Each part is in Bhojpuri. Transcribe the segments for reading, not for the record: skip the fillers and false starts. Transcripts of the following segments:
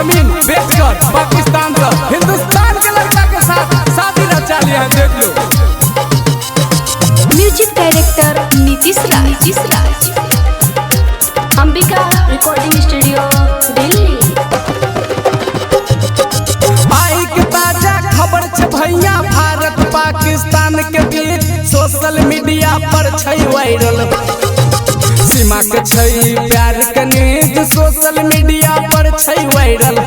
जमीन बेचकर पाकिस्तान का हिंदुस्तान के लड़का के साथ शादी रचा लिया है। देख लो। Music director Nitish Raj, Ambika recording studio Delhi. आई के ताजा खबर छे भैया, भारत पाकिस्तान के बीच सोशल मीडिया पर छै वायरल। सीमा के छै प्यार के न्यूज सोशल मीडिया पर छै वायरल।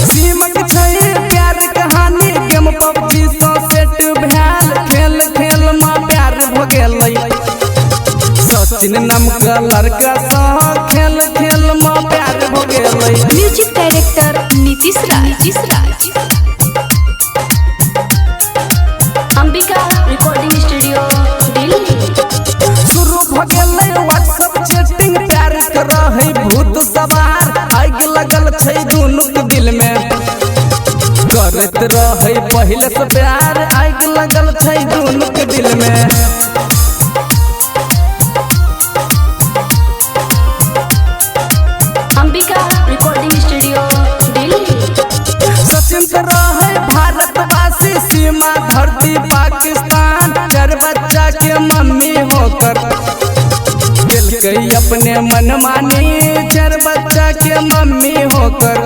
सीमा के छै प्यार कहानी गेम पबजी से सेट भेल, खेल खेल में प्यार भ गेलै। सचिन नाम का लड़का सा खेल खेल में प्यार भ गेलै। Music director Nitish Raj, Ambika recording studio Delhi. शुरू भ गेलै व्हाट्सएप चैटिंग, प्यार कर रहे भूत सवार। आग लगल छै दुनू के दिल में, करत रहे पहले से प्यार। आग लगल छै दुनू के दिल में। Ambika recording studio Delhi. सचिन से रहे भारतवासी, सीमा धरती पाकिस्तान। 4 बच्चा के मम्मी होकर दिल अपने मन मानी। 4 बच्चा के मम्मी होकर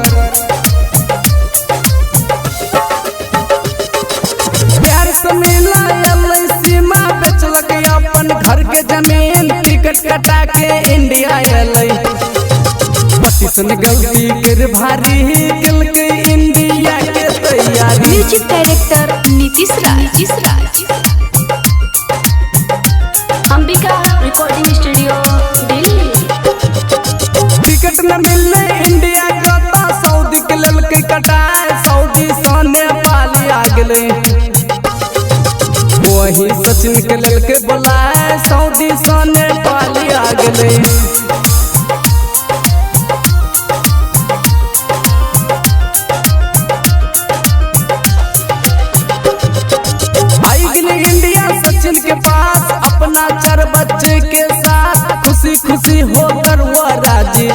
प्यार से मिला सीमा, बेचलक अपन घर के जमीन। टिकट कटा के इंडिया अलै, पतिसन गलती कर भारी के इंडिया के तैयारी। Music director Nitish Raj, Ambika recording studio Delhi. Ticket न मिलने इंडिया का ता सऊदी के ललके कटाए। सऊदी से नेपाल आ गेले, वही सचिन के ललके बुलाए। सऊदी से नेपाल आ गेले। इंडिया सचिन के पास अपना 4 बच्चे के साथ खुशी खुशी होकर वो राजी।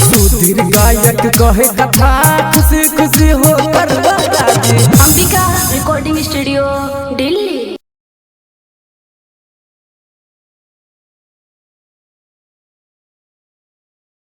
सुधीर गायक कहे कथा खुशी खुशी